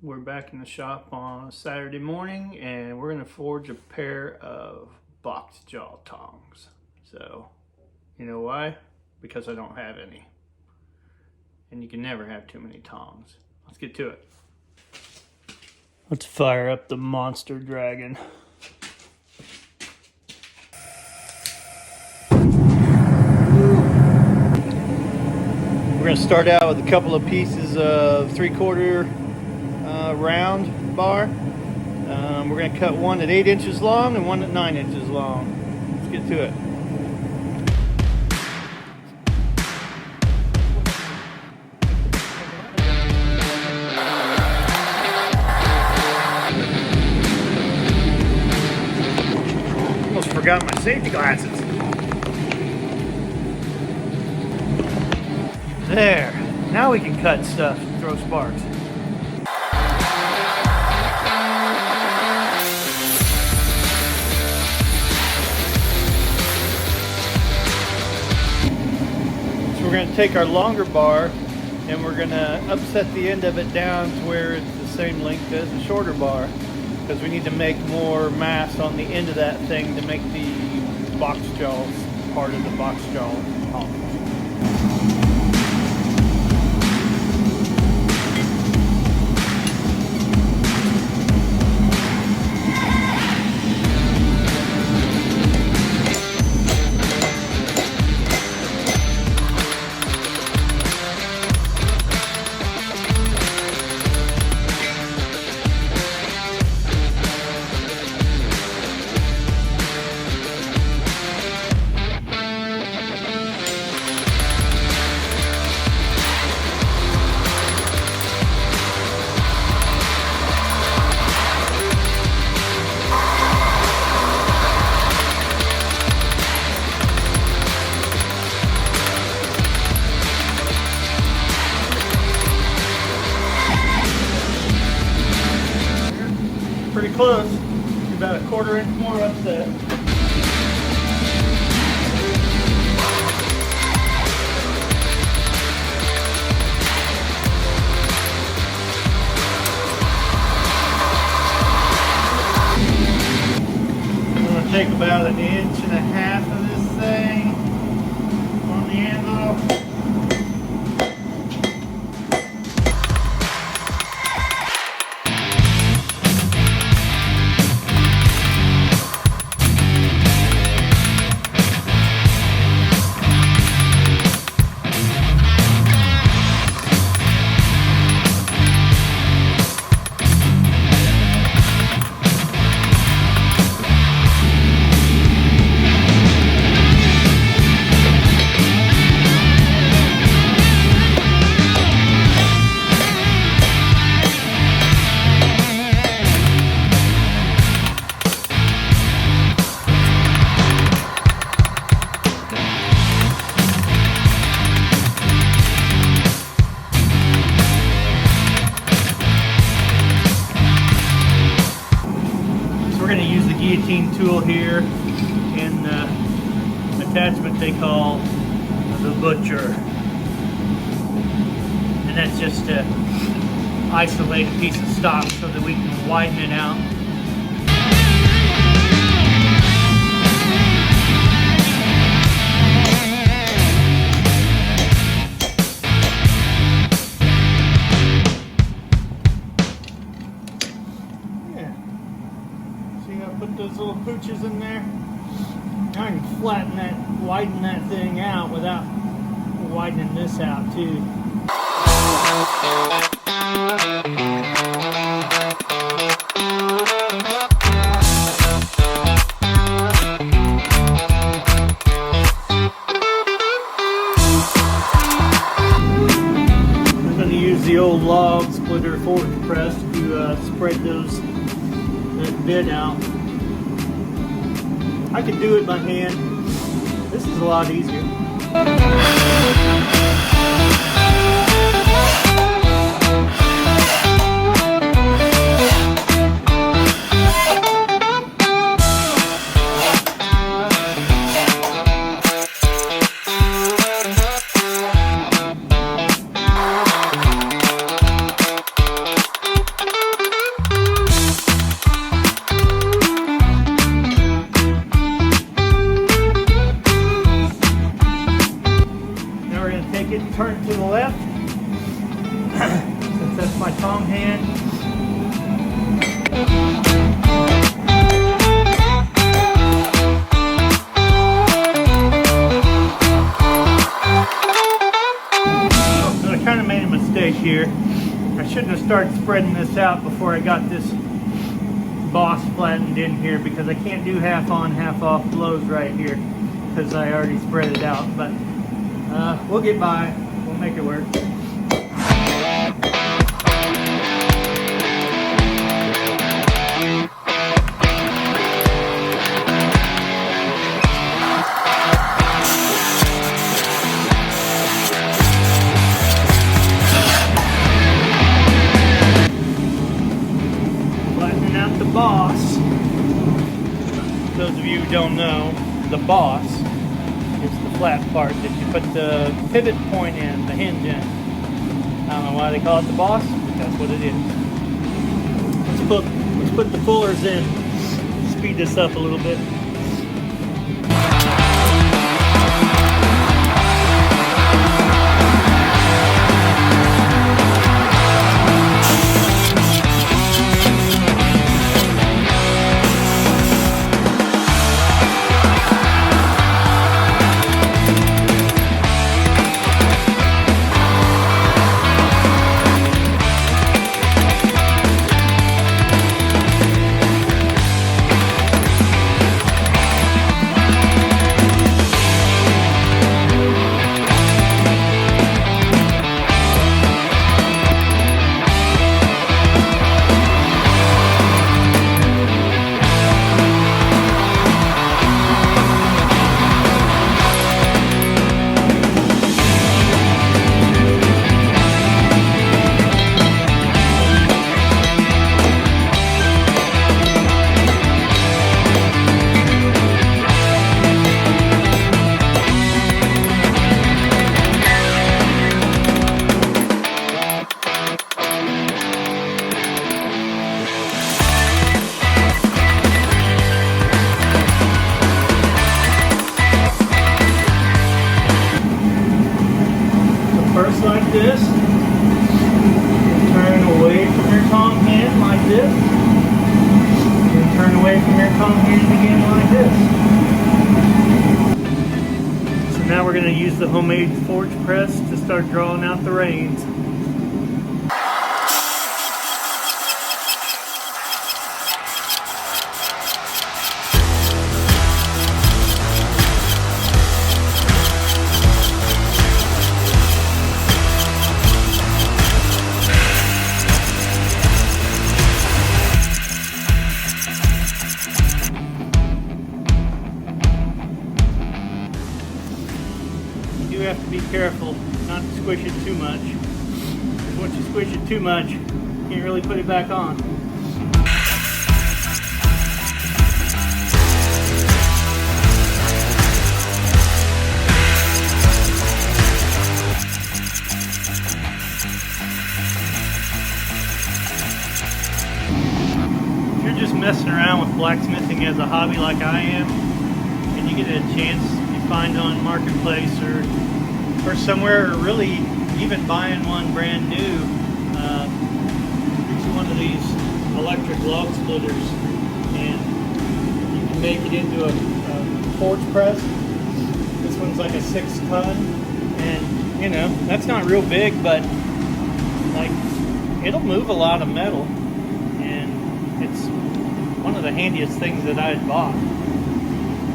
We're back in the shop on a Saturday morning and we're going to forge a pair of box jaw tongs. So, you know why? Because I don't have any. And you can never have too many tongs. Let's get to it. Let's fire up the monster dragon. We're going to start out with a couple of pieces of 3/4 round bar. We're going to cut one at 8 inches long and one at 9 inches long. Let's get to it. Almost forgot my safety glasses. There. Now we can cut stuff and throw sparks. We're going to take our longer bar and we're going to upset the end of it down to where it's the same length as the shorter bar, because we need to make more mass on the end of that thing to make the box jaws part of the box jaw tongs. Pretty close. About a 1/4 inch more upset. I'm going to take about 1.5 inches of this thing on the anvil. We're going to use the guillotine tool here in the attachment they call the butcher, and that's just to isolate a piece of stock so that we can widen it out. Put those little pooches in there. Now I can flatten that, widen that thing out without widening this out too. I'm going to use the old log splitter fork press to spread that bit out. I could do it by hand. This is a lot easier. in. So I kind of made a mistake here. I shouldn't have started spreading this out before I got this boss flattened in here, because I can't do half on, half off blows right here because I already spread it out. But we'll get by. We'll make it work. Flattening out the boss. Those of you who don't know, the boss is the flat part that you put the pivot point in, the hinge in. I don't know why they call it the boss, but that's what it is. Let's put the pullers in. Speed this up a little bit. First like this, turn away from your tong hand like this, and turn away from your tong hand again like this. So now we're going to use the homemade forge press to start drawing out the reins. You have to be careful not to squish it too much, because once you squish it too much, you can't really put it back on. If you're just messing around with blacksmithing as a hobby like I am, and you get a chance you find on Marketplace or somewhere, or really even buying one brand new, one of these electric log splitters, and you can make it into a forge press. This one's like a 6-ton, and you know, that's not real big, but like it'll move a lot of metal, and it's one of the handiest things that I had bought.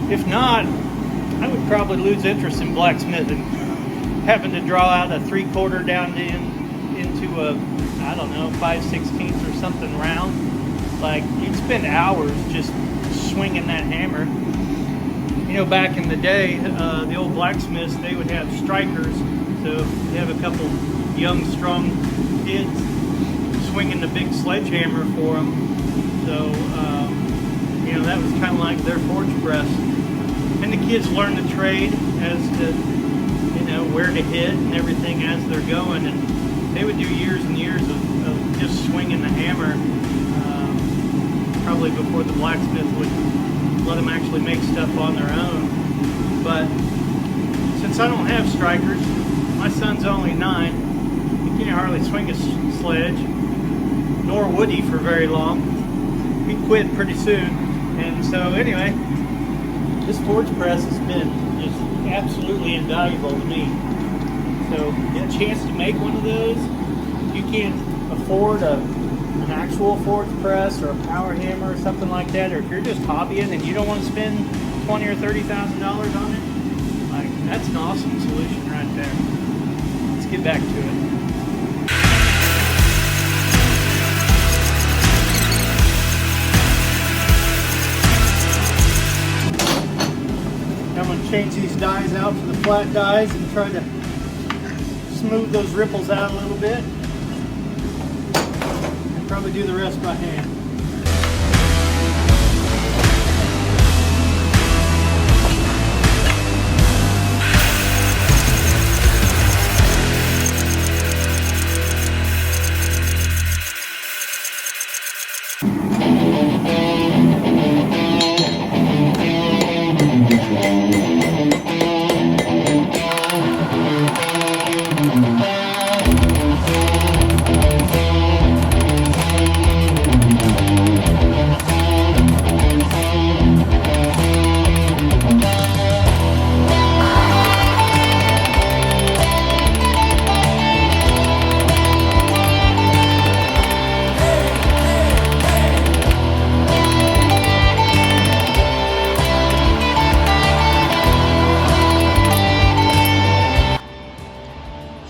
If not, I would probably lose interest in blacksmithing. Having to draw out a 3/4 down into a, I don't know, 5/16 or something round. Like, you'd spend hours just swinging that hammer. You know, back in the day, the old blacksmiths, they would have strikers. So they have a couple young, strong kids swinging the big sledgehammer for them. So, you know, that was kind of like their forge press. And the kids learn the trade as to, you know, where to hit and everything as they're going, and they would do years and years of just swinging the hammer, probably before the blacksmith would let them actually make stuff on their own. But since I don't have strikers, my son's only 9, he can't hardly swing a sledge, Woody for very long. He quit pretty soon. And so anyway, this forge press has been just absolutely invaluable to me. So get a chance to make one of those. If you can't afford an actual forge press or a power hammer or something like that, or if you're just hobbying and you don't want to spend $20,000 or $30,000 on it, like, that's an awesome solution right there. Let's get back to it. I'm going to change these dies out for the flat dies and try to smooth those ripples out a little bit. And probably do the rest by hand.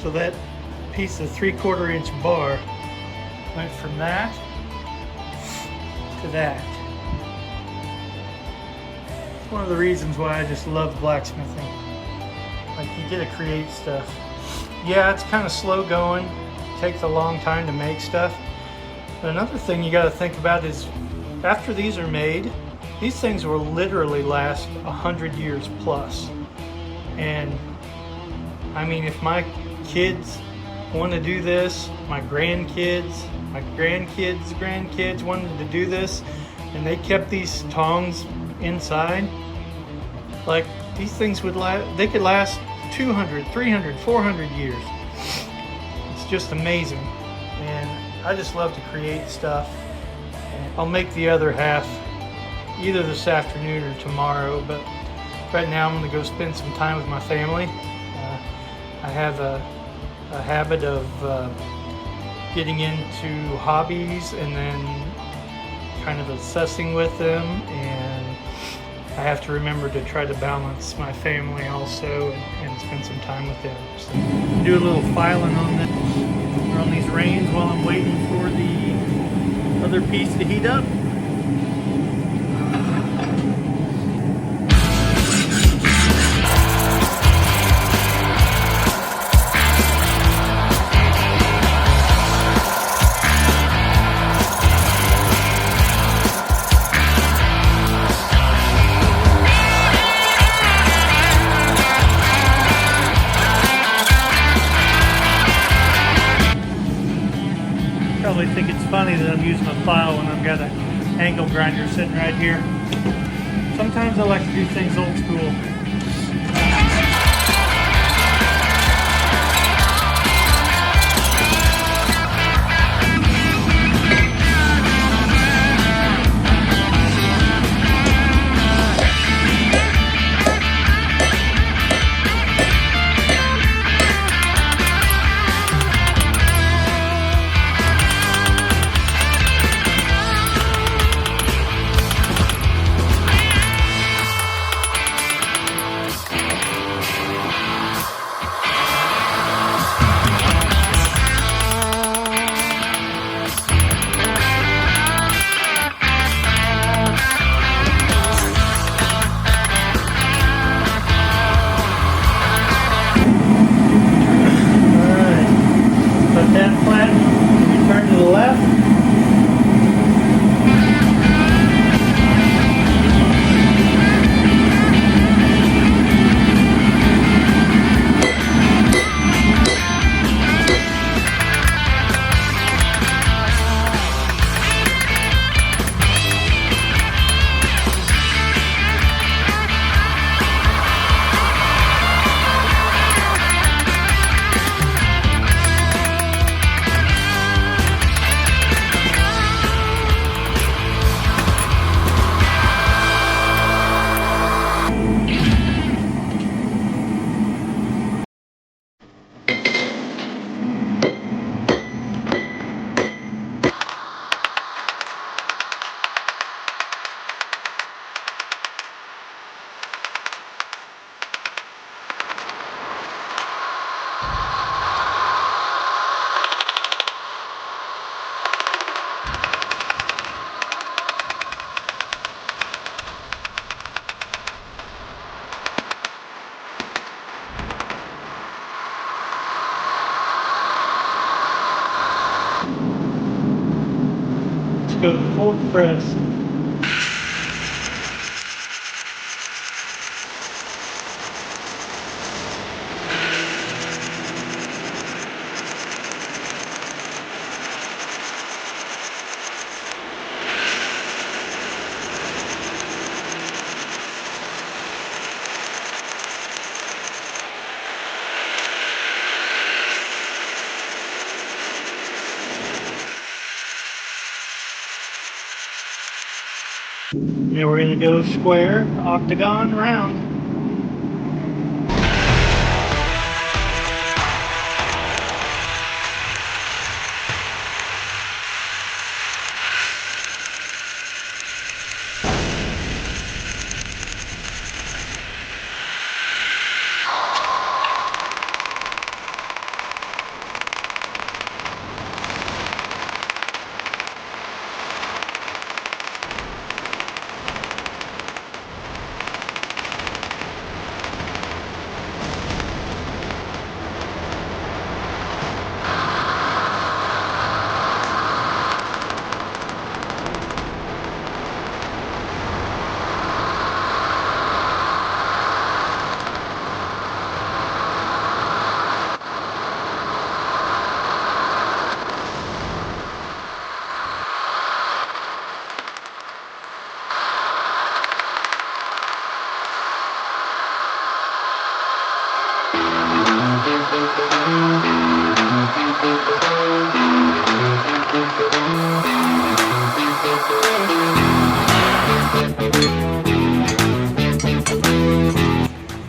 So that piece of 3/4 inch bar went from that to that. It's one of the reasons why I just love blacksmithing. Like, you get to create stuff. Yeah, it's kind of slow going. It takes a long time to make stuff. But another thing you got to think about is after these are made, these things will literally last 100 years plus. And I mean, if my kids want to do this, my grandkids wanted to do this, and they kept these tongs inside, like, these things would they could last 200, 300, 400 years. It's just amazing. And I just love to create stuff. And I'll make the other half either this afternoon or tomorrow, but right now I'm going to go spend some time with my family. I have a habit of getting into hobbies and then kind of obsessing with them, and I have to remember to try to balance my family also and spend some time with them. So do a little filing on these reins while I'm waiting for the other piece to heat up. Probably think it's funny that I'm using a file when I've got an angle grinder sitting right here. Sometimes I like to do things old school. go full press. Now we're going to go square, octagon, round.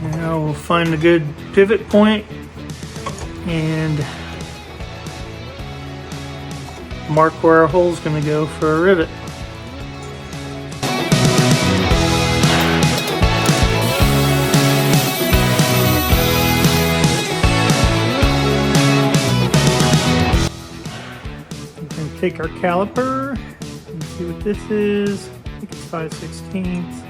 Now we'll find a good pivot point and mark where our hole's going to go for a rivet. We can take our caliper and see what this is. I think it's 5/16.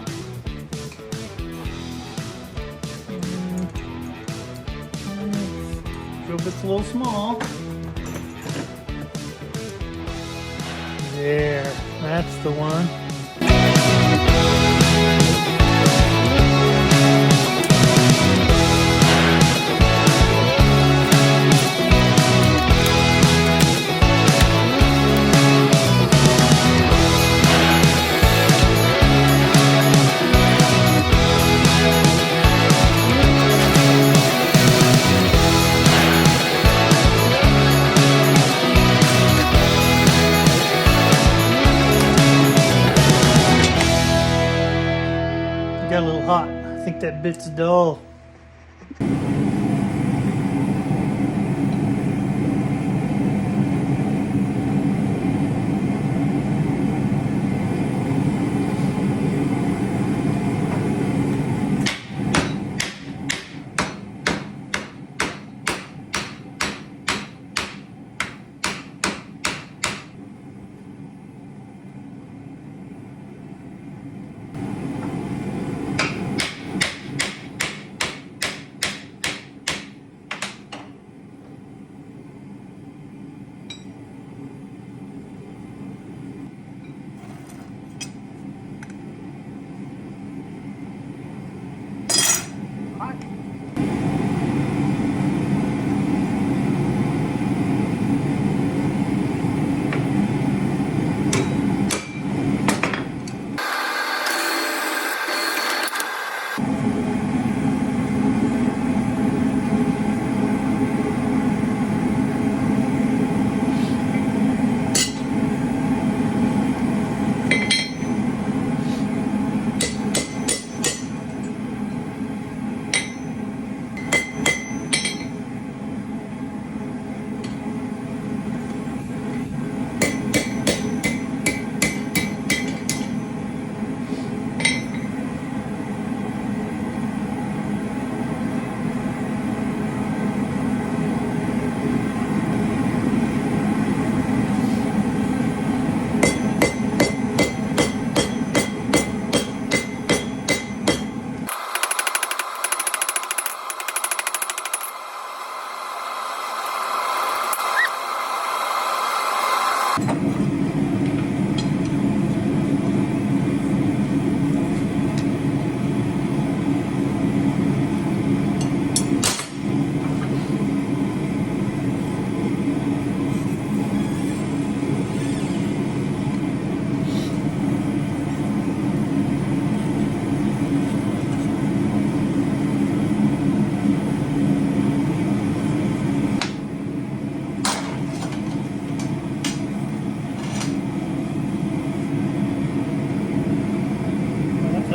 It's a little small. There, that's the one. Got a little hot. I think that bit's dull.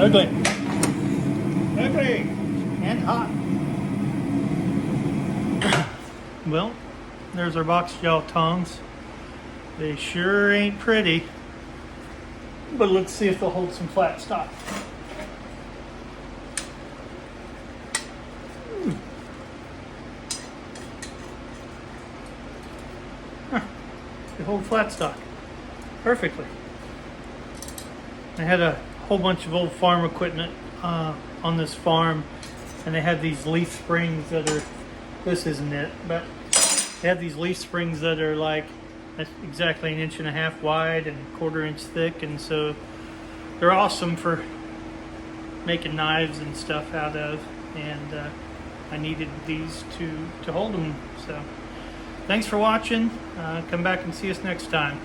Ugly. Ugly and hot. Well, there's our box jaw tongs. They sure ain't pretty, but let's see if they'll hold some flat stock. They hold flat stock perfectly. I had a whole bunch of old farm equipment on this farm, and they had these leaf springs that are, this isn't it, but they have these leaf springs that are like exactly 1.5 inches wide and 1/4 inch thick, and so they're awesome for making knives and stuff out of, and I needed these to hold them. So thanks for watching. Come back and see us next time.